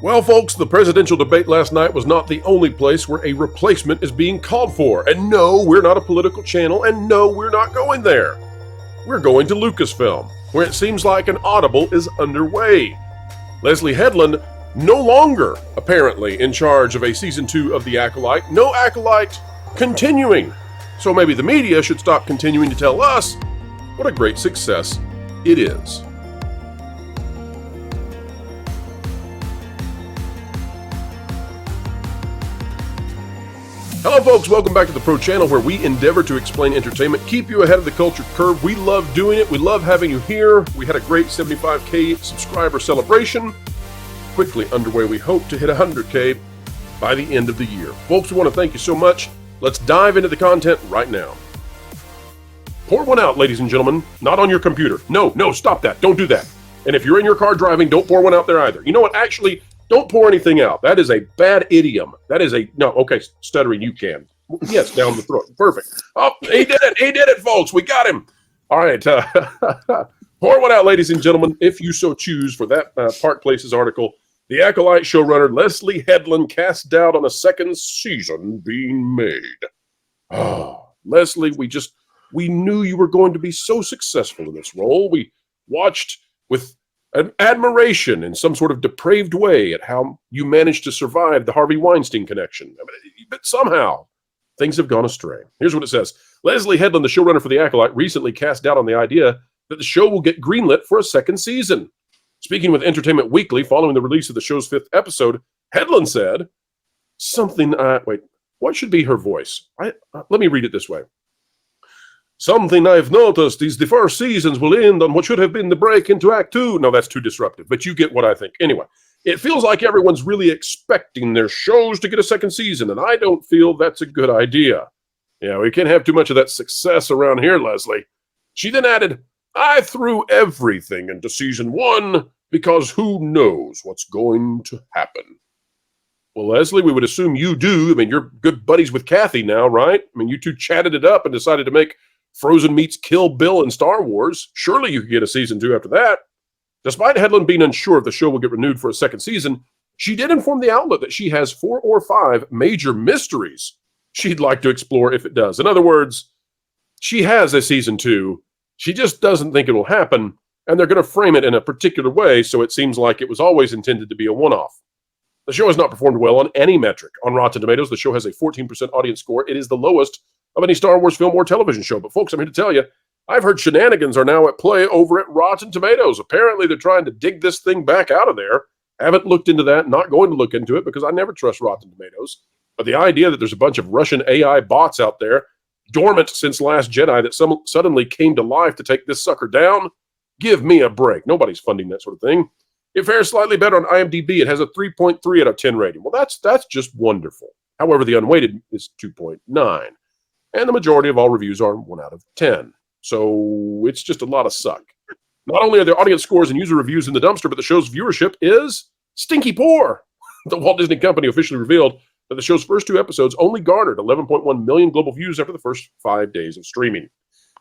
Well, folks, the presidential debate last night was not the only place where a replacement is being called for. And no, we're not a political channel, and no, we're not going there. We're going to Lucasfilm, where it seems like an audible is underway. Leslye Headland no longer, apparently, in charge of a season 2 of The Acolyte. No Acolyte continuing. So maybe the media should stop continuing to tell us what a great success it is. Hello folks, welcome back to the Pro Channel, where we endeavor to explain entertainment, keep you ahead of the culture curve. We love doing it. We love having you here. We had a great 75K subscriber celebration. Quickly underway. We hope to hit 100K by the end of the year. Folks, we want to thank you so much. Let's dive into the content right now. Pour one out, ladies and gentlemen. Not on your computer. No, stop that. Don't do that. And if you're in your car driving, don't pour one out there either. You know what? Actually, don't pour anything out. That is a bad idiom. That is okay, Stuttering, you can. Yes, down the throat. Perfect. Oh, he did it. He did it, folks. We got him. All right. Pour one out, ladies and gentlemen, if you so choose, for that Park Places article. The Acolyte showrunner Leslye Headland cast doubt on a second season being made. Oh, Leslye, we knew you were going to be so successful in this role. We watched with an admiration in some sort of depraved way at how you managed to survive the Harvey Weinstein connection. But somehow, things have gone astray. Here's what it says. Leslye Headland, the showrunner for The Acolyte, recently cast doubt on the idea that the show will get greenlit for a second season. Speaking with Entertainment Weekly following the release of the show's 5th episode, Headland said, what should be her voice? Let me read it this way. Something I've noticed is the first seasons will end on what should have been the break into Act 2. No, that's too disruptive, but you get what I think. Anyway, it feels like everyone's really expecting their shows to get a second season, and I don't feel that's a good idea. Yeah, we can't have too much of that success around here, Leslye. She then added, I threw everything into season 1 because who knows what's going to happen. Well, Leslye, we would assume you do. I mean, you're good buddies with Kathy now, right? I mean, you two chatted it up and decided to make Frozen meets Kill Bill in Star Wars. Surely you could get a season 2 after that. Despite Headland being unsure if the show will get renewed for a second season, she did inform the outlet that she has 4 or 5 major mysteries she'd like to explore if it does. In other words, she has a season 2. She just doesn't think it will happen, and they're going to frame it in a particular way, so it seems like it was always intended to be a one-off. The show has not performed well on any metric. On Rotten Tomatoes, the show has a 14% audience score. It is the lowest of any Star Wars film or television show. But folks, I'm here to tell you, I've heard shenanigans are now at play over at Rotten Tomatoes. Apparently, they're trying to dig this thing back out of there. Haven't looked into that, not going to look into it because I never trust Rotten Tomatoes. But the idea that there's a bunch of Russian AI bots out there, dormant since Last Jedi, that suddenly came to life to take this sucker down, give me a break. Nobody's funding that sort of thing. It fares slightly better on IMDb. It has a 3.3 out of 10 rating. Well, that's just wonderful. However, the unweighted is 2.9. And the majority of all reviews are 1 out of 10. So it's just a lot of suck. Not only are their audience scores and user reviews in the dumpster, but the show's viewership is stinky poor. The Walt Disney Company officially revealed that the show's first 2 episodes only garnered 11.1 million global views after the first 5 days of streaming.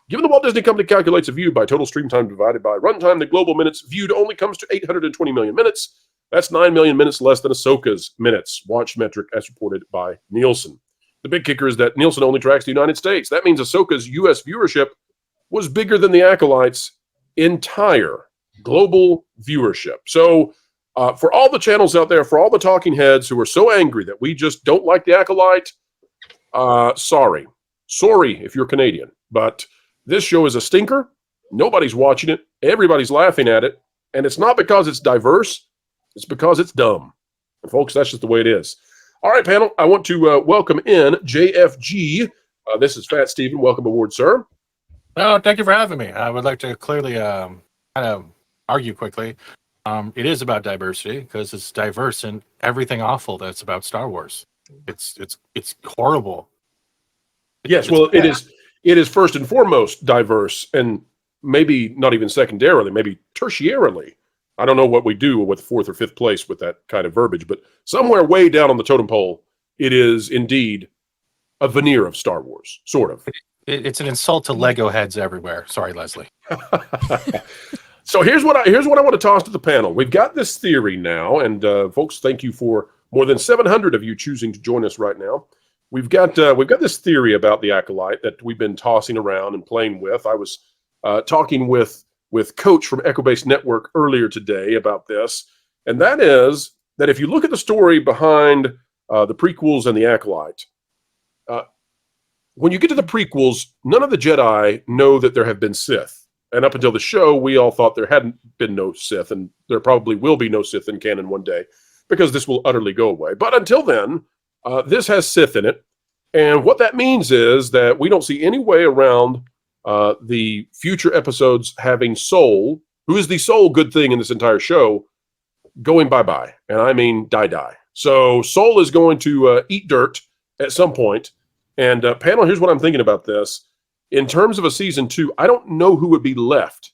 Given the Walt Disney Company calculates a view by total stream time divided by runtime, the global minutes viewed only comes to 820 million minutes. That's 9 million minutes less than Ahsoka's minutes watched metric as reported by Nielsen. The big kicker is that Nielsen only tracks the United States. That means Ahsoka's U.S. viewership was bigger than the Acolyte's entire global viewership. So for all the channels out there, for all the talking heads who are so angry that we just don't like the Acolyte, sorry. Sorry if you're Canadian. But this show is a stinker. Nobody's watching it. Everybody's laughing at it. And it's not because it's diverse. It's because it's dumb. And folks, that's just the way it is. All right, panel, I want to welcome in JFG. This is Fat Steven. Welcome aboard, sir. Oh, thank you for having me. I would like to clearly kind of argue quickly. It is about diversity because it's diverse in everything awful that's about Star Wars. It's horrible. Yes, well, it is first and foremost diverse, and maybe not even secondarily, maybe tertiarily. I don't know what we do with 4th or 5th place with that kind of verbiage, but somewhere way down on the totem pole, it is indeed a veneer of Star Wars, sort of. It's an insult to Lego heads everywhere. Sorry, Leslye. So here's what I want to toss to the panel. We've got this theory now, and folks, thank you for more than 700 of you choosing to join us right now. We've got this theory about the Acolyte that we've been tossing around and playing with. I was talking with Kocho from Echo Base Network earlier today about this, and that is that if you look at the story behind the prequels and the Acolyte, when you get to the prequels, none of the Jedi know that there have been Sith. And up until the show, we all thought there hadn't been no Sith, and there probably will be no Sith in canon one day, because this will utterly go away. But until then, this has Sith in it. And what that means is that we don't see any way around the future episodes having Soul, who is the sole good thing in this entire show, going bye-bye. And I mean die-die. So Soul is going to eat dirt at some point. And panel, here's what I'm thinking about this. In terms of a season 2, I don't know who would be left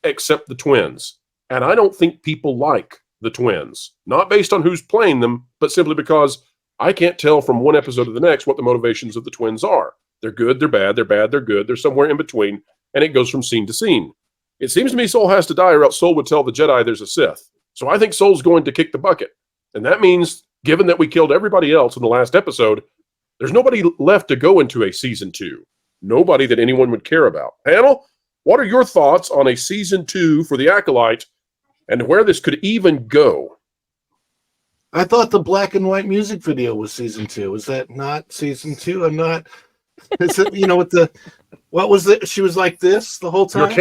except the twins. And I don't think people like the twins. Not based on who's playing them, but simply because I can't tell from one episode to the next what the motivations of the twins are. They're good, they're bad, they're bad, they're good. They're somewhere in between, and it goes from scene to scene. It seems to me Soul has to die, or else Soul would tell the Jedi there's a Sith. So I think Soul's going to kick the bucket. And that means, given that we killed everybody else in the last episode, there's nobody left to go into a season 2. Nobody that anyone would care about. Panel, what are your thoughts on a season 2 for the Acolyte and where this could even go? I thought the black and white music video was season 2. Is that not season 2? I'm not. Is it, what was it? She was like this the whole time?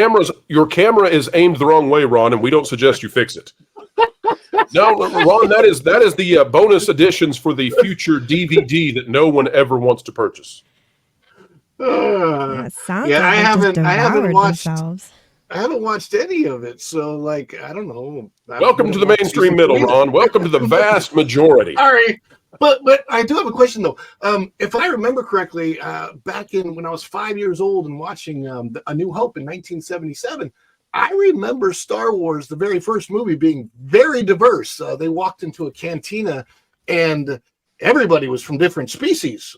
Your camera is aimed the wrong way, Ron, and we don't suggest you fix it. No, Ron, that is the bonus editions for the future DVD that no one ever wants to purchase. I haven't watched any of it, so I don't know. Welcome to the mainstream middle, Ron. Welcome to the vast majority. Sorry, but I do have a question though. If I remember correctly, back when I was 5 years old and watching A New Hope in 1977, I remember Star Wars, the very first movie, being very diverse. They walked into a cantina, and everybody was from different species.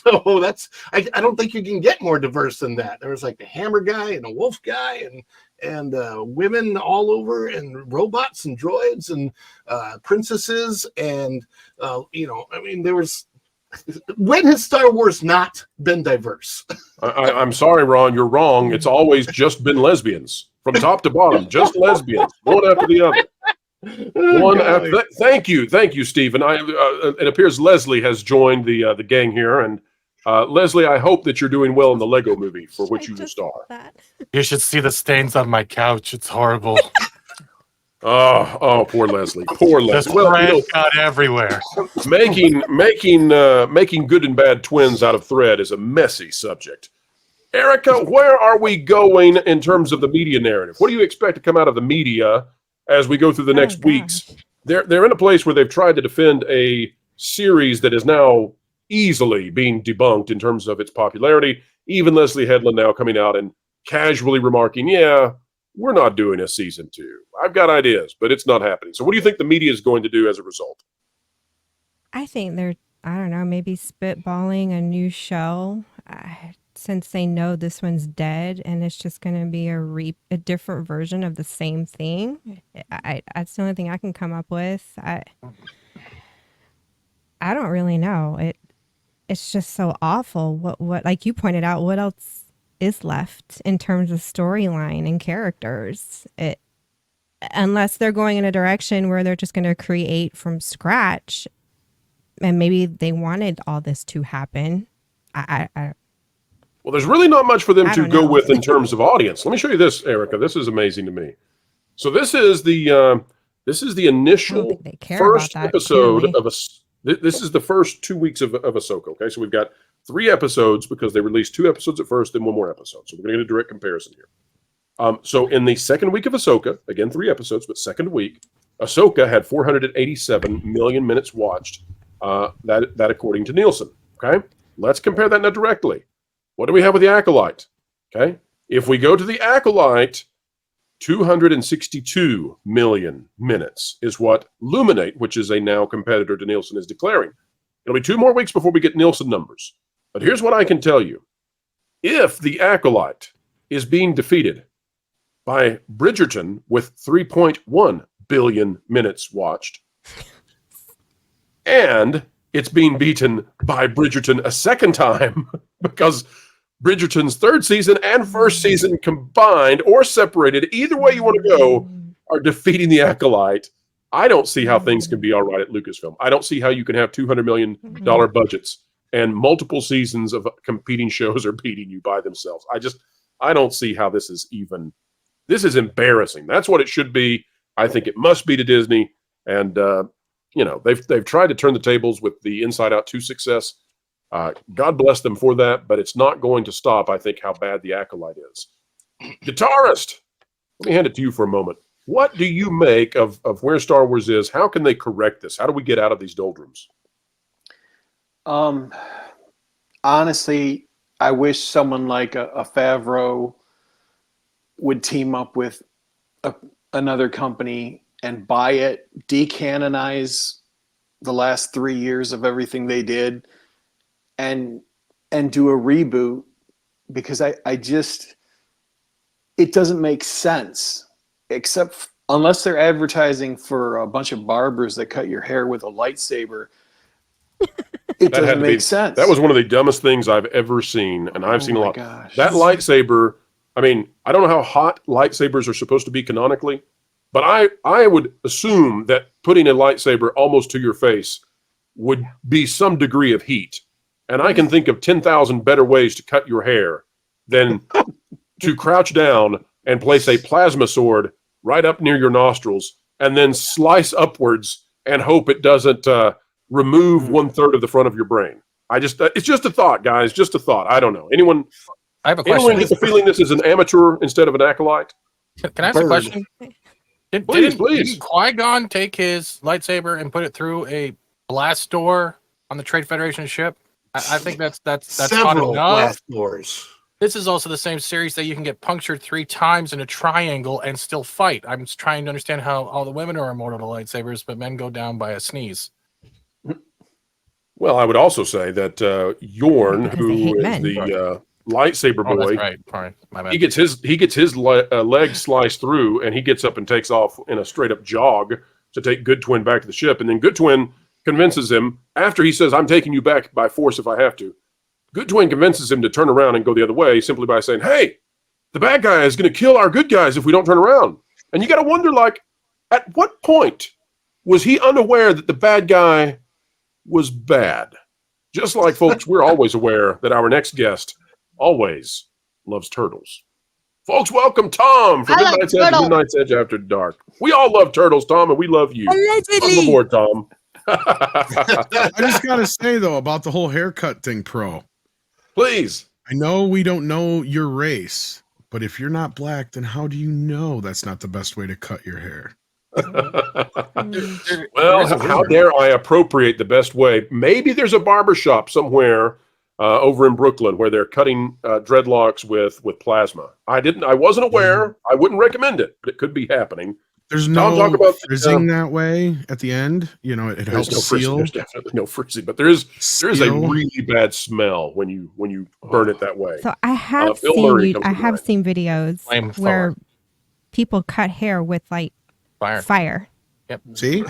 So I don't think you can get more diverse than that. There was like a hammer guy and a wolf guy and women all over, and robots and droids and princesses. And, there was, when has Star Wars not been diverse? I'm sorry, Ron, you're wrong. It's always just been lesbians from top to bottom, just lesbians, one after the other. Thank you, Stephen. It appears Leslye has joined the gang here, and Leslye, I hope that you're doing well in the Lego movie for which you will star. You should see the stains on my couch. It's horrible. Oh, poor Leslye. Poor Leslye. Well, got everywhere. Making good and bad twins out of thread is a messy subject. Erika, where are we going in terms of the media narrative? What do you expect to come out of the media as we go through the next weeks? They're in a place where they've tried to defend a series that is now easily being debunked in terms of its popularity. Even Leslye Headland now coming out and casually remarking, yeah, we're not doing a season 2. I've got ideas, but it's not happening. So what do you think the media is going to do as a result? I think they're, maybe spitballing a new show since they know this one's dead and it's just going to be a different version of the same thing. That's the only thing I can come up with. I don't really know. It's just so awful. What like you pointed out, what else is left in terms of storyline and characters? Unless they're going in a direction where they're just going to create from scratch, and maybe they wanted all this to happen. Well, there's really not much for them to go with in terms of audience. Let me show you this, Erika. This is amazing to me. So this is the initial first episode of a. This is the first 2 weeks of Ahsoka. Okay, so we've got 3 episodes because they released 2 episodes at first, then 1 more episode. So we're going to get a direct comparison here. So in the second week of Ahsoka, again 3 episodes, but second week, Ahsoka had 487 million minutes watched. That according to Nielsen. Okay, let's compare that now directly. What do we have with the Acolyte? Okay, if we go to the Acolyte, 262 million minutes is what Luminate, which is a now competitor to Nielsen, is declaring. It'll be 2 more weeks before we get Nielsen numbers. But here's what I can tell you. If the Acolyte is being defeated by Bridgerton with 3.1 billion minutes watched. And it's being beaten by Bridgerton a second time because Bridgerton's third season and first season combined or separated, either way you want to go, are defeating The Acolyte. I don't see how things can be all right at Lucasfilm. I don't see how you can have $200 million budgets and multiple seasons of competing shows are beating you by themselves. I don't see how this is even. This is embarrassing. That's what it should be. I think it must be to Disney. And, they've tried to turn the tables with the Inside Out 2 success. God bless them for that, but it's not going to stop, I think, how bad The Acolyte is. Guitarist, let me hand it to you for a moment. What do you make of where Star Wars is? How can they correct this? How do we get out of these doldrums? Honestly, I wish someone like a Favreau would team up with another company and buy it, decanonize the last 3 years of everything they did, and do a reboot, because I just, it doesn't make sense, except unless they're advertising for a bunch of barbers that cut your hair with a lightsaber. It doesn't make sense. That was one of the dumbest things I've ever seen, and I've seen a lot. Gosh. That lightsaber, I mean, I don't know how hot lightsabers are supposed to be canonically, but I would assume that putting a lightsaber almost to your face would be some degree of heat. And I can think of 10,000 better ways to cut your hair than to crouch down and place a plasma sword right up near your nostrils and then slice upwards and hope it doesn't remove 1/3 of the front of your brain. It's just a thought, guys. Just a thought. I don't know. Anyone? I have a question. Anyone get the feeling this is an amateur instead of an acolyte? Can I ask a question? Please. Didn't Qui-Gon take his lightsaber and put it through a blast door on the Trade Federation ship? I think that's several blast doors. This is also the same series that you can get punctured 3 times in a triangle and still fight. I'm just trying to understand how all the women are immortal to lightsabers, but men go down by a sneeze. Well, I would also say that Yorn, who is the lightsaber boy, that's right. Sorry, my bad. he gets his leg sliced through, and he gets up and takes off in a straight up jog to take Good Twin back to the ship, and then Good Twin convinces him, after he says, "I'm taking you back by force if I have to." Good Twin convinces him to turn around and go the other way simply by saying, "Hey, the bad guy is going to kill our good guys if we don't turn around." And you got to wonder, like, at what point was he unaware that the bad guy was bad? Just like, folks, we're always aware that our next guest always loves turtles. Folks, welcome Tom from Midnight's Edge and Midnight's Edge After Dark. We all love turtles, Tom, and we love you. Welcome aboard, Tom. I just got to say, though, about the whole haircut thing, Pro. Please. I know we don't know your race, but if you're not black, then how do you know that's not the best way to cut your hair? Well, how dare I appropriate the best way? Maybe there's a barbershop somewhere over in Brooklyn where they're cutting dreadlocks with plasma. I wasn't aware. I wouldn't recommend it, but it could be happening. There's no frizzing that way at the end. You know, it helps seal. There's definitely no frizzing, but there is a really bad smell when you burn it that way. So I have seen videos where people cut hair with like fire. Yep. See?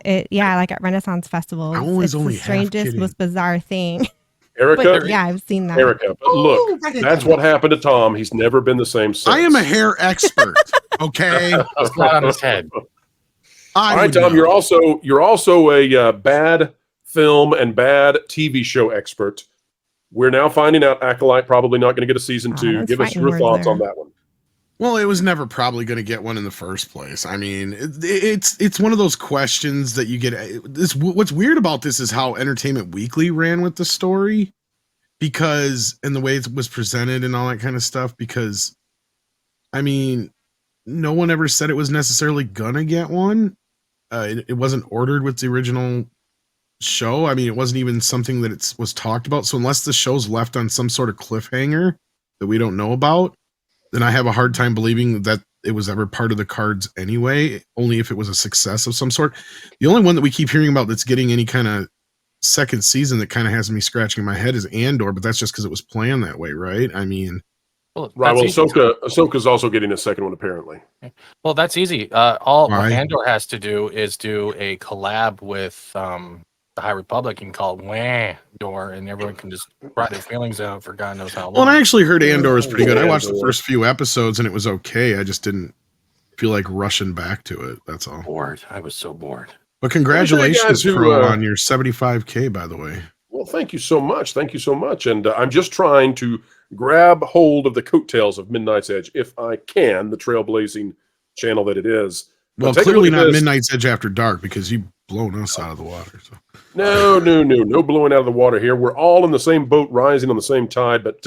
Like at Renaissance festivals. It's the strangest, most bizarre thing. Erika? Yeah, I've seen that. Erika, but look, that's what happened to Tom. He's never been the same since. I am a hair expert, okay? It's not on his head. All right, Tom, you're also a bad film and bad TV show expert. We're now finding out Acolyte probably not going to get a season 2. Give us your thoughts on that one. Well, it was never probably going to get one in the first place. I mean, it's one of those questions that you get. What's weird about this is how Entertainment Weekly ran with the story, and the way it was presented and all that kind of stuff. Because, I mean, no one ever said it was necessarily gonna get one. It wasn't ordered with the original show. I mean, it wasn't even something that was talked about. So unless the show's left on some sort of cliffhanger that we don't know about, then I have a hard time believing that it was ever part of the cards anyway, only if it was a success of some sort. The only one that we keep hearing about that's getting any kind of second season that kind of has me scratching my head is Andor, but that's just because it was planned that way, right? I mean, Well, Right. Well, that's easy. Ahsoka's also getting a second one, apparently. Well, that's easy. All Why? Andor has to do is do a collab with the High Republic and call it Wah-Dor, and everyone can just cry their feelings out for God knows how long. Well, and I actually heard Andor was pretty good. I watched the Andor. first few episodes and it was okay. I just didn't feel like rushing back to it. That's all. Bored. I was so bored. But congratulations, guys who, Pro, on your 75K, by the way. Well, thank you so much. Thank you so much. And I'm just trying to grab hold of the coattails of Midnight's Edge, if I can, the trailblazing channel that it is. But Well, take a look clearly at not this. Midnight's Edge After Dark because you've blown us out of the water. So. No blowing out of the water here. We're all in the same boat, rising on the same tide. But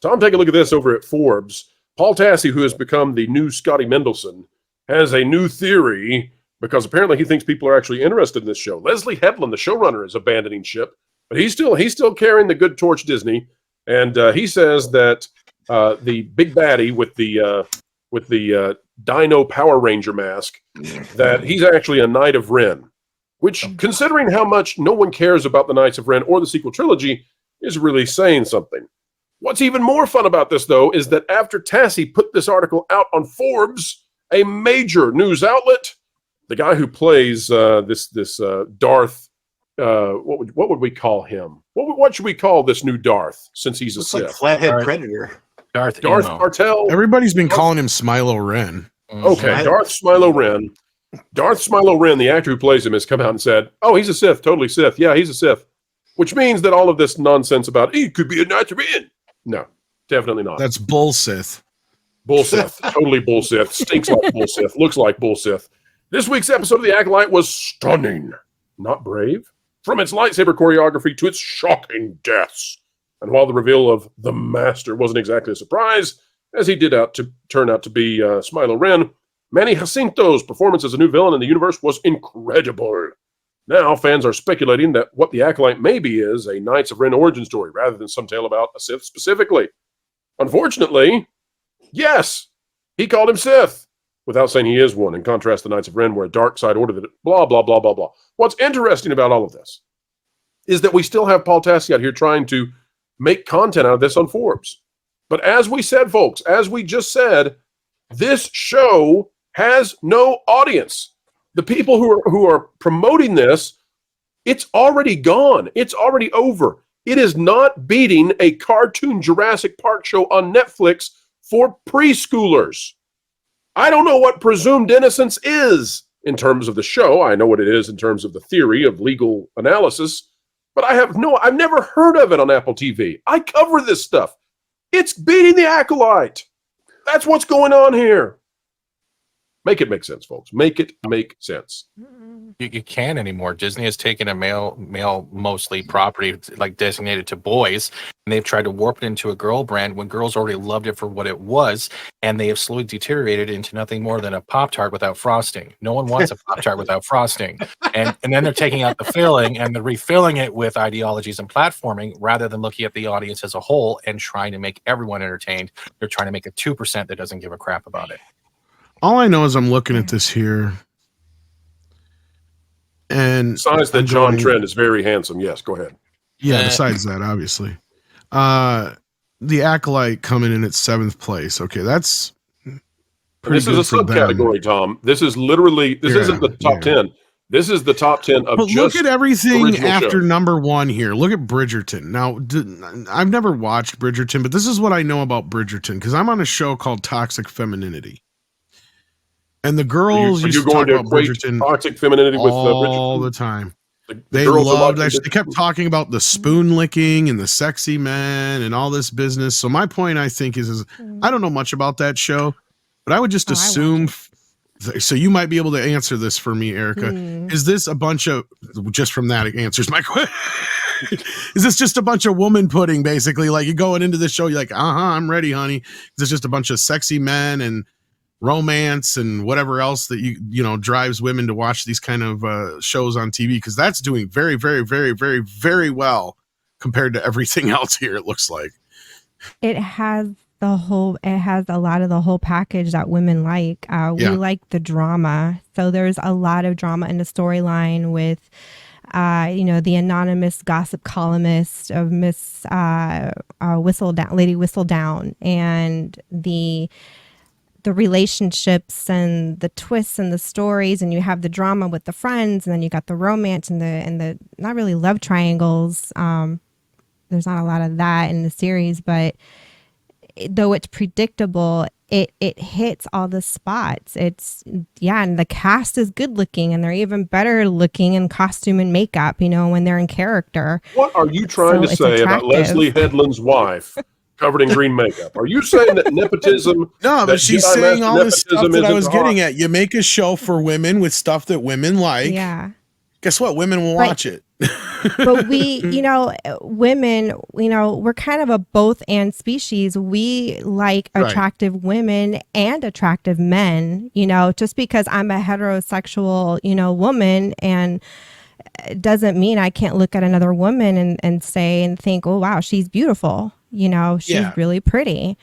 Tom, take a look at this over at Forbes. Paul Tassi, who has become the new Scotty Mendelson, has a new theory because apparently he thinks people are actually interested in this show. Leslye Headland, the showrunner, is abandoning ship, but he's still carrying the good torch, Disney. And he says that the big baddie with the Dino Power Ranger mask, that he's actually a Knight of Ren, which, considering how much no one cares about the Knights of Ren or the sequel trilogy, is really saying something. What's even more fun about this, though, is that after Tassi put this article out on Forbes, a major news outlet, the guy who plays this Darth, what would we call him? What should we call this new Darth, since he's a Looks like Sith? Flathead Predator. Darth Emo. Martell. Everybody's been calling him Smilo Ren. Okay, Darth Smilo Ren. Darth Smilo Ren, the actor who plays him, has come out and said, "Oh, he's a Sith, totally Sith. Yeah, he's a Sith," which means that all of this nonsense about he could be a Knight of Ren. No, definitely not. That's bull Sith. Bull Sith. Totally bull Sith. Stinks like bull Sith. Looks like bull Sith. This week's episode of The Acolyte was stunning, not brave, from its lightsaber choreography to its shocking deaths. And while the reveal of the Master wasn't exactly a surprise, as he did turn out to be Smilo Ren, Manny Jacinto's performance as a new villain in the universe was incredible. Now, fans are speculating that what The Acolyte maybe is a Knights of Ren origin story rather than some tale about a Sith specifically. Unfortunately, yes, he called him Sith, without saying he is one, in contrast to the Knights of Ren, where a dark side order that blah, blah, blah, blah, blah. What's interesting about all of this is that we still have Paul Tassi out here trying to make content out of this on Forbes. But as we said, folks, as we just said, this show has no audience. The people who are promoting this, it's already gone. It's already over. It is not beating a cartoon Jurassic Park show on Netflix for preschoolers. I don't know what presumed innocence is in terms of the show. I know what it is in terms of the theory of legal analysis, but I've never heard of it on Apple TV. I cover this stuff. It's beating The Acolyte. That's what's going on here. Make it make sense, folks. Make it make sense. You can't anymore. Disney has taken a male mostly property like designated to boys, and they've tried to warp it into a girl brand when girls already loved it for what it was, and they have slowly deteriorated into nothing more than a Pop-Tart without frosting. No one wants a Pop-Tart without frosting. And then they're taking out the filling and they're refilling it with ideologies and platforming rather than looking at the audience as a whole and trying to make everyone entertained. They're trying to make a 2% that doesn't give a crap about it. All I know is I'm looking at this here. And besides that, John Trent is very handsome. Yes, go ahead. Yeah, besides that, obviously. The Acolyte coming in at 7th place. Okay, that's pretty This is a subcategory, Tom. This is literally, isn't the top 10. This is the top 10 of but just look at everything after show. number 1 here. Look at Bridgerton. Now, I've never watched Bridgerton, but this is what I know about Bridgerton because I'm on a show called Toxic Femininity. And the girls used to talk about Bridgerton toxic femininity with all Bridgerton? the time. They loved that. They kept talking about the spoon licking and the sexy man and all this business. So my point, I think, is I don't know much about that show, but I would just assume. So you might be able to answer this for me, Erika. Is this a bunch of, just from that answers my question. Is this just a bunch of woman pudding, basically? Like you're going into this show, you're like, I'm ready, honey. Is this just a bunch of sexy men and romance and whatever else that you know drives women to watch these kind of shows on TV, because that's doing very, very, very, very, very well compared to everything else here. It looks like it has a lot of the whole package that women like. We like the drama, so there's a lot of drama in the storyline with The anonymous gossip columnist of Miss Whistledown, Lady Whistledown, and the relationships and the twists and the stories, and you have the drama with the friends, and then you got the romance and the not really love triangles. There's not a lot of that in the series, but though it's predictable, it hits all the spots. And the cast is good looking, and they're even better looking in costume and makeup, when they're in character. What are you trying to say about Leslye Headland's wife covered in green makeup? Are you saying that nepotism? No, but she's saying all this stuff that I was getting at. You make a show for women with stuff that women like. Yeah. Guess what? Women will watch it. But we, women, we're kind of a both and species. We like attractive women and attractive men, just because I'm a heterosexual, woman, and it doesn't mean I can't look at another woman and say and think, oh, wow, she's beautiful. She's really pretty.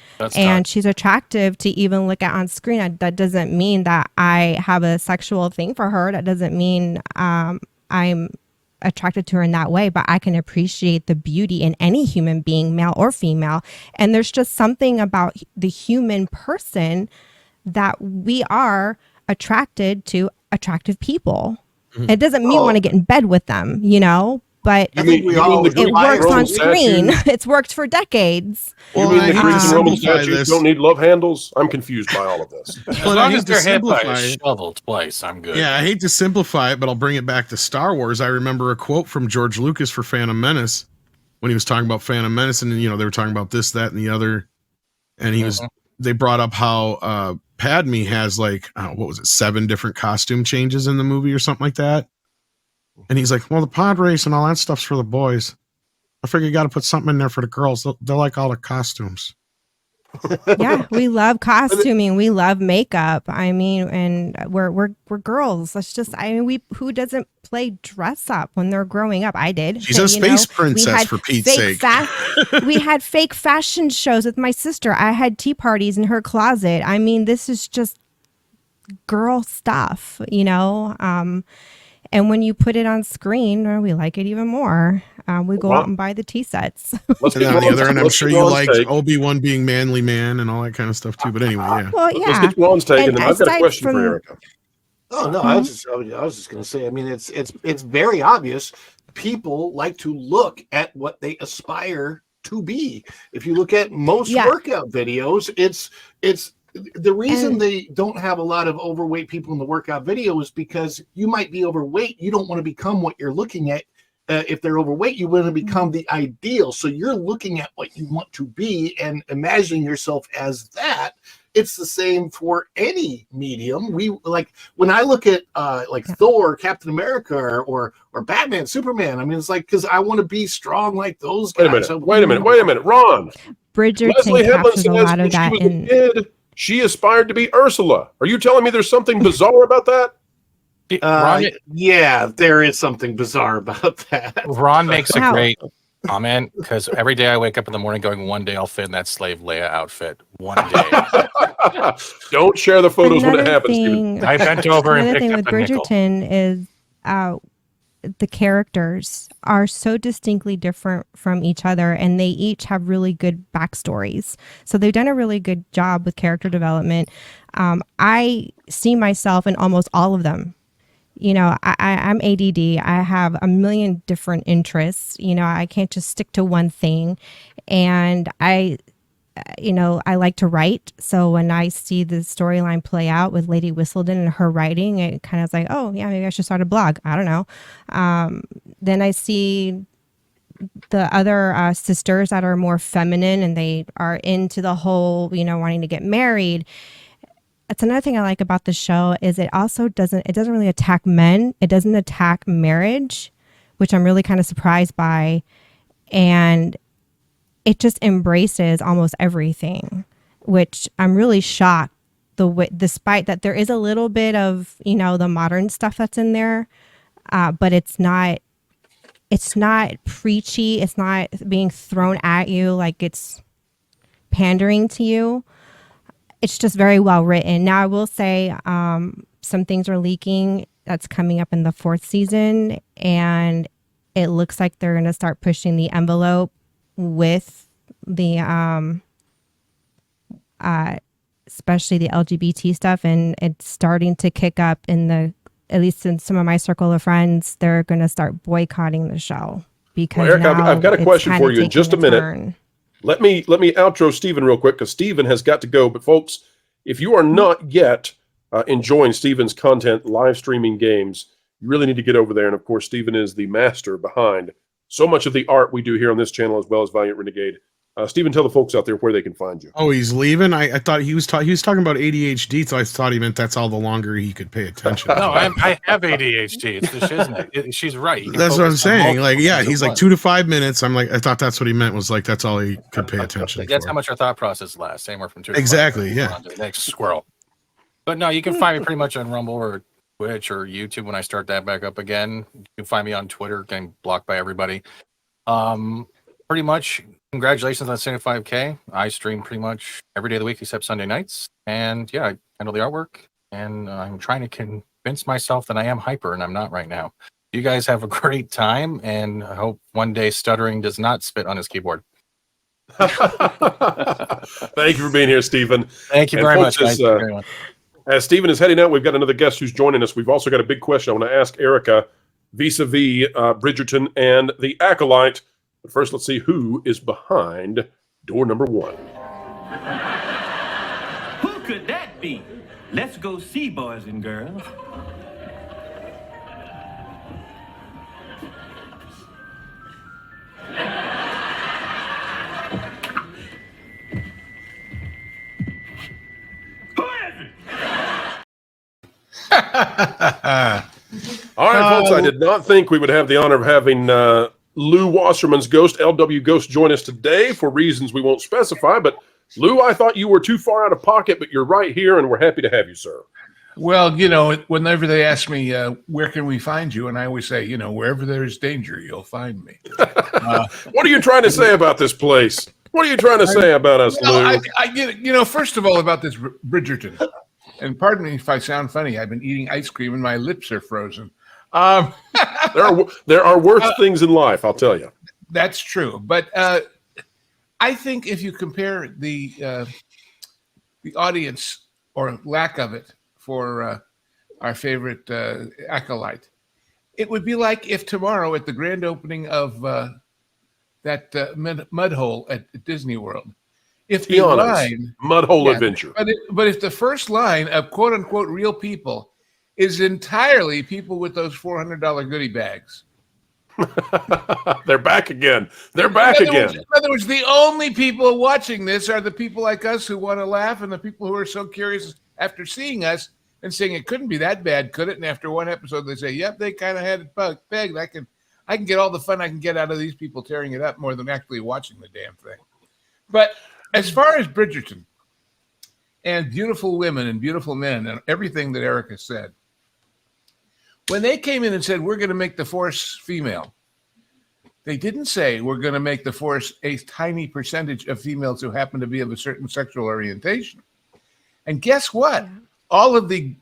She's attractive to even look at on screen. That doesn't mean that I have a sexual thing for her. That doesn't mean I'm attracted to her in that way, but I can appreciate the beauty in any human being, male or female. And there's just something about the human person that we are attracted to attractive people. Mm-hmm. It doesn't mean want to get in bed with them, but it works on screen. It's worked for decades. You mean the Greek and Roman statues don't need love handles? I'm confused by all of this. As long as they're hit by a shoveled place, I'm good. Yeah, I hate to simplify it, but I'll bring it back to Star Wars. I remember a quote from George Lucas for Phantom Menace when he was talking about Phantom Menace, and they were talking about this, that, and the other. And they brought up how Padme has 7 different costume changes in the movie or something like that. And he's like, well, the pod race and all that stuff's for the boys. I figure you got to put something in there for the girls. They're like all the costumes. Yeah, we love costuming. We love makeup. And we're girls. Let's just, who doesn't play dress up when they're growing up? I did. She's a space princess, for Pete's sake. We had fake fashion shows with my sister. I had tea parties in her closet. This is just girl stuff, and when you put it on screen, we like it even more. We go out and buy the tea sets. And on the other end, I'm sure you liked Obi-Wan being manly man and all that kind of stuff too. But anyway, yeah. Well, yeah. Let's get Ron's take, and I've got a question for Erika. Oh no, I was just going to say. It's very obvious. People like to look at what they aspire to be. If you look at most workout videos, it's the reason they don't have a lot of overweight people in the workout video is because you might be overweight. You don't want to become what you're looking at. If they're overweight, you want to become the ideal. So you're looking at what you want to be and imagining yourself as that. It's the same for any medium. We when I look at Thor, Captain America, or Batman, Superman. It's because I want to be strong like those guys. Wait a minute, Ron. Bridgerton captures a lot of that in. She aspired to be Ursula. Are you telling me there's something bizarre about that? Yeah, there is something bizarre about that. Ron makes a great comment because every day I wake up in the morning going, one day I'll fit in that slave Leia outfit. One day. Don't share the photos when it happens, Steven. I bent over and picked thing up with a nickel. Bridgerton is the characters are so distinctly different from each other, and they each have really good backstories. So they've done a really good job with character development. I see myself in almost all of them. I'm ADD. I have a million different interests. I can't just stick to one thing. And I like to write. So when I see the storyline play out with Lady Whistledown and her writing, it kind of is like, oh, yeah, maybe I should start a blog. I don't know. Then I see the other sisters that are more feminine and they are into the whole, wanting to get married. That's another thing I like about the show is it doesn't really attack men. It doesn't attack marriage, which I'm really kind of surprised by. And it just embraces almost everything, which I'm really shocked. Despite that there is a little bit of, the modern stuff that's in there, but it's not preachy. It's not being thrown at you like it's pandering to you. It's just very well written. Now, I will say some things are leaking that's coming up in the 4th season, and it looks like they're going to start pushing the envelope with the especially the LGBT stuff, and it's starting to kick up at least in some of my circle of friends. They're going to start boycotting the show because Well, Erika, now I've got a question for you in just a minute. turn. Let me outro Stephen real quick because Stephen has got to go. But folks, if you are not yet enjoying Stephen's content, live streaming games, you really need to get over there. And of course, Stephen is the master behind so much of the art we do here on this channel, as well as Valiant Renegade. Stephen, tell the folks out there where they can find you. Oh, he's leaving. I thought he was talking about ADHD, so I thought he meant that's all the longer he could pay attention. No, I have ADHD. It's the shiznit. She's right. You That's what I'm focus on saying. multiple Like, yeah, things he's at like once. 2 to 5 minutes. I'm like, I thought that's what he meant was like that's all he could pay attention. That's for. how much our thought process lasts. Anywhere from 2 to 5 Exactly, minutes. yeah. On to the next squirrel. But no, you can find me pretty much on Rumble or Twitch or YouTube when I start that back up again. You can find me on Twitter, getting blocked by everybody. Pretty much, congratulations on 75K. I stream pretty much every day of the week except Sunday nights. And yeah, I handle the artwork. And I'm trying to convince myself that I am hyper, and I'm not right now. You guys have a great time, and I hope one day Stuttering does not spit on his keyboard. Thank you for being here, Stephen. Thank you And very folks, much, guys. As Stephen is heading out, we've got another guest who's joining us. We've also got a big question I want to ask Erika vis-a-vis Bridgerton and the Acolyte. But first, let's see who is behind door number 1. Who could that be? Let's go see, boys and girls. Who is it? All right, folks, I did not think we would have the honor of having Lou Wasserman's Ghost, LW Ghost, join us today for reasons we won't specify. But Lou, I thought you were too far out of pocket, but you're right here, and we're happy to have you, sir. Well, you know, whenever they ask me, where can we find you? And I always say, you know, wherever there is danger, you'll find me. What are you trying to say about this place? What are you trying to say about us, Lou? I get it. You know, first of all, about this Bridgerton, and pardon me if I sound funny, I've been eating ice cream and my lips are frozen. There are worse things in life, I'll tell you. That's true. But I think if you compare the audience or lack of it for our favorite Acolyte, it would be like if tomorrow at the grand opening of that mud hole at Disney World, if the line Mud Hole Adventure. but if the first line of quote unquote real people is entirely people with those $400 goodie bags. They're back again. They're back again. In other words, the only people watching this are the people like us who want to laugh, and the people who are so curious after seeing us and saying it couldn't be that bad, could it? And after one episode, they say, "Yep, they kind of had it pegged. I can get all the fun I can get out of these people tearing it up more than actually watching the damn thing." But as far as Bridgerton and beautiful women and beautiful men and everything that Erika said, when they came in and said, we're going to make the force female, they didn't say we're going to make the force a tiny percentage of females who happen to be of a certain sexual orientation. And guess what? Yeah. All of the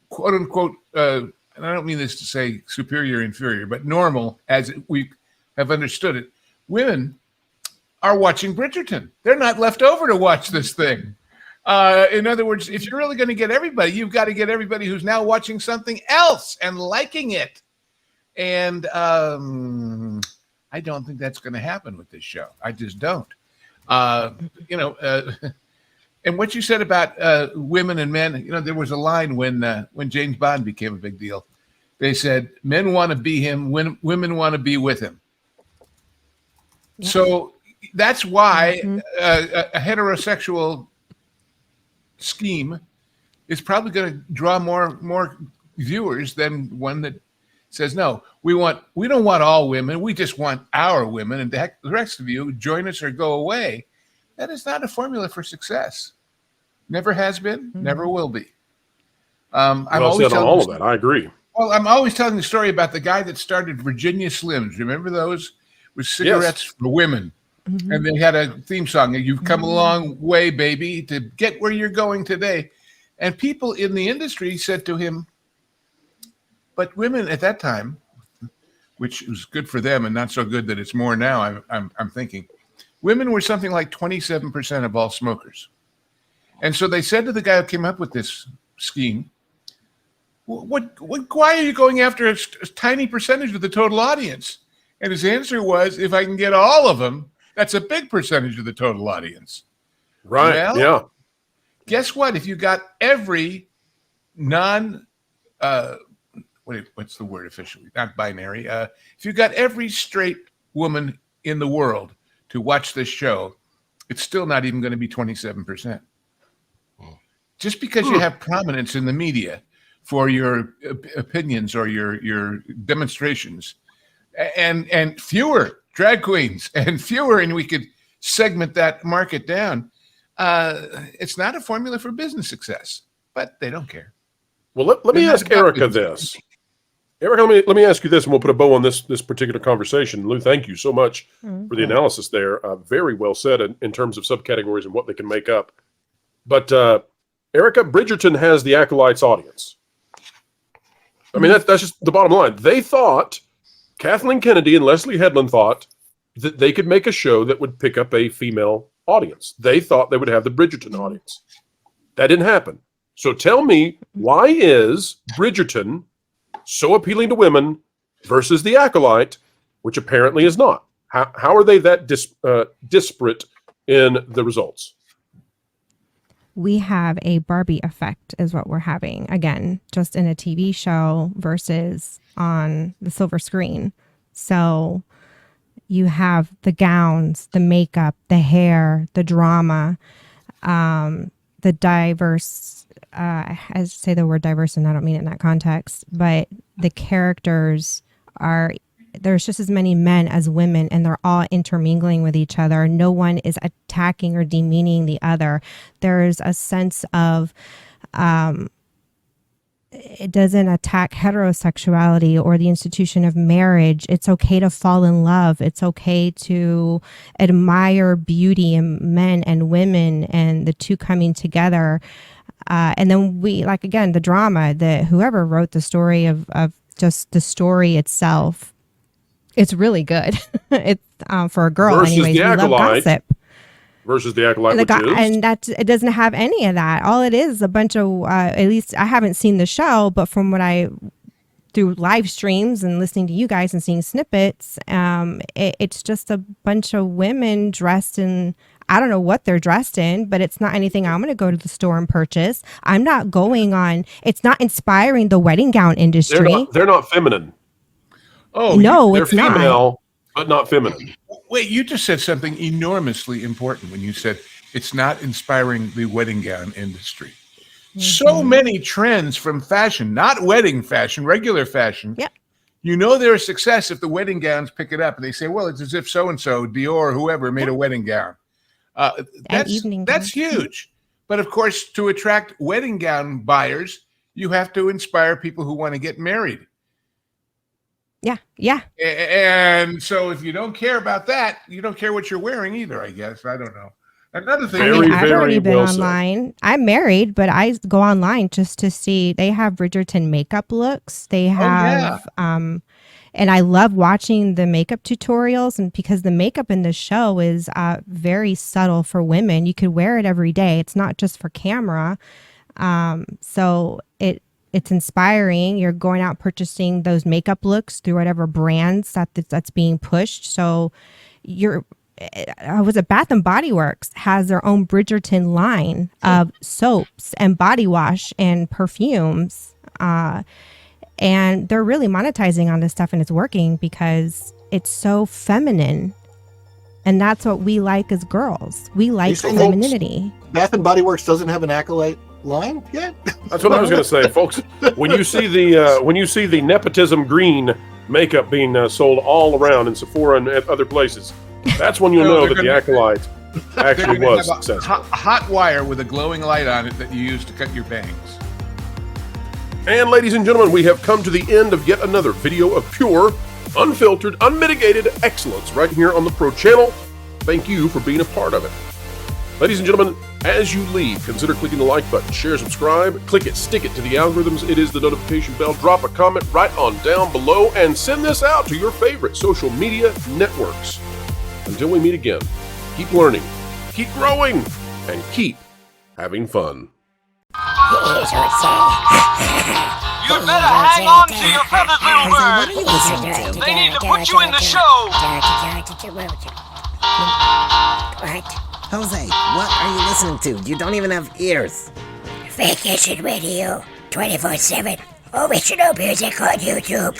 quote unquote, and I don't mean this to say superior, inferior, but normal as we have understood it, women are watching Bridgerton. They're not left over to watch this thing. In other words, if you're really going to get everybody, you've got to get everybody who's now watching something else and liking it. And I don't think that's going to happen with this show. I just don't. And what you said about women and men, there was a line when James Bond became a big deal. They said, men want to be him, women want to be with him. Yeah. So that's why a heterosexual scheme is probably going to draw more viewers than one that says, no, we don't want all women, we just want our women, and the rest of you join us or go away. That is not a formula for success. Never has been, never will be. I'm always said on all of that. I agree. Well, I'm always telling the story about the guy that started Virginia Slims. Remember those? With cigarettes for women. Mm-hmm. And they had a theme song. You've come a long way, baby, to get where you're going today. And people in the industry said to him, But women at that time, which was good for them and not so good that it's more now, I'm thinking, women were something like 27% of all smokers. And so they said to the guy who came up with this scheme, why are you going after a tiny percentage of the total audience? And his answer was, if I can get all of them, that's a big percentage of the total audience. Right. Well, yeah. Guess what? If you got every what's the word officially? Not binary. If you got every straight woman in the world to watch this show, it's still not even going to be 27%. Just because you have prominence in the media for your opinions or your demonstrations, and fewer drag queens and fewer, and we could segment that market down. It's not a formula for business success, but they don't care. Well, let me ask Erika this. Erika, let me ask you this, and we'll put a bow on this particular conversation. Lou, thank you so much for the analysis there. Very well said in terms of subcategories and what they can make up. But Erika, Bridgerton has the Acolyte's audience. I mean, that's just the bottom line. They thought, Kathleen Kennedy and Leslye Headland thought that they could make a show that would pick up a female audience. They thought they would have the Bridgerton audience. That didn't happen. So tell me, why is Bridgerton so appealing to women versus the Acolyte, which apparently is not? How are they that disparate in the results? We have a Barbie effect is what we're having. Again, just in a TV show versus on the silver screen. So you have the gowns, the makeup, the hair, the drama, the diverse, I say the word diverse and I don't mean it in that context, but the characters there's just as many men as women, and they're all intermingling with each other. No one is attacking or demeaning the other. There's a sense of, it doesn't attack heterosexuality or the institution of marriage. It's okay to fall in love. It's okay to admire beauty in men and women and the two coming together. And then the drama, whoever wrote the story of just the story itself, it's really good. It's for a girl, versus anyways. The We love gossip. Versus the Acolyte, And it doesn't have any of that. All it is a bunch of, at least I haven't seen the show, but from what through live streams and listening to you guys and seeing snippets, it's just a bunch of women dressed in, I don't know what they're dressed in, but it's not anything I'm going to go to the store and purchase. I'm not going on, it's not inspiring the wedding gown industry. They're not feminine. Oh, no, they're it's female, but not feminine. Wait, you just said something enormously important when you said it's not inspiring the wedding gown industry. Mm-hmm. So many trends from fashion, not wedding fashion, regular fashion. Yep. You know they're a success if the wedding gowns pick it up and they say, well, it's as if so-and-so, Dior, whoever, made a wedding gown. That's huge. But of course, to attract wedding gown buyers, you have to inspire people who want to get married. Yeah. And so if you don't care about that, you don't care what you're wearing either, I guess. I don't know. Another thing. I've already been online. I'm married, but I go online just to see. They have Bridgerton makeup looks. They have, and I love watching the makeup tutorials, and because the makeup in the show is very subtle for women. You could wear it every day. It's not just for camera. So it's inspiring. You're going out purchasing those makeup looks through whatever brands that's being pushed. So Bath and Body Works has their own Bridgerton line of soaps and body wash and perfumes. And they're really monetizing on this stuff, and it's working because it's so feminine. And that's what we like as girls. We like femininity. Bath and Body Works doesn't have an Acolyte line yet? That's what I was going to say, folks. When you see the nepotism green makeup being sold all around in Sephora and at other places, that's when you'll know that the Acolyte actually was successful. A hot wire with a glowing light on it that you use to cut your bangs. And ladies and gentlemen, we have come to the end of yet another video of pure, unfiltered, unmitigated excellence right here on the Pro Channel. Thank you for being a part of it. Ladies and gentlemen, As you leave, consider clicking the like button, share, subscribe, click it, stick it to the algorithms. It is the notification bell. Drop a comment right on down below and send this out to your favorite social media networks. Until we meet again, keep learning, keep growing, and keep having fun. You better hang on to your feathers, little bird. They need to put you in the show. What? Jose, what are you listening to? You don't even have ears. Vacation Radio 24/7. Original music on YouTube.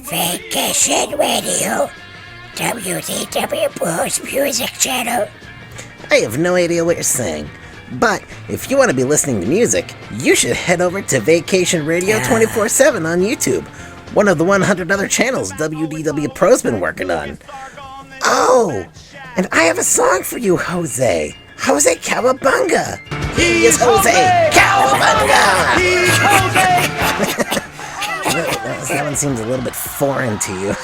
Vacation Radio. WDW Pro Music Channel. I have no idea what you're saying. But if you want to be listening to music, you should head over to Vacation Radio 24/7 on YouTube. One of the 100 other channels WDW Pro's been working on. Oh, and I have a song for you, Jose. Jose Cowabunga. He is Jose Cowabunga. He's Jose. That one seems a little bit foreign to you.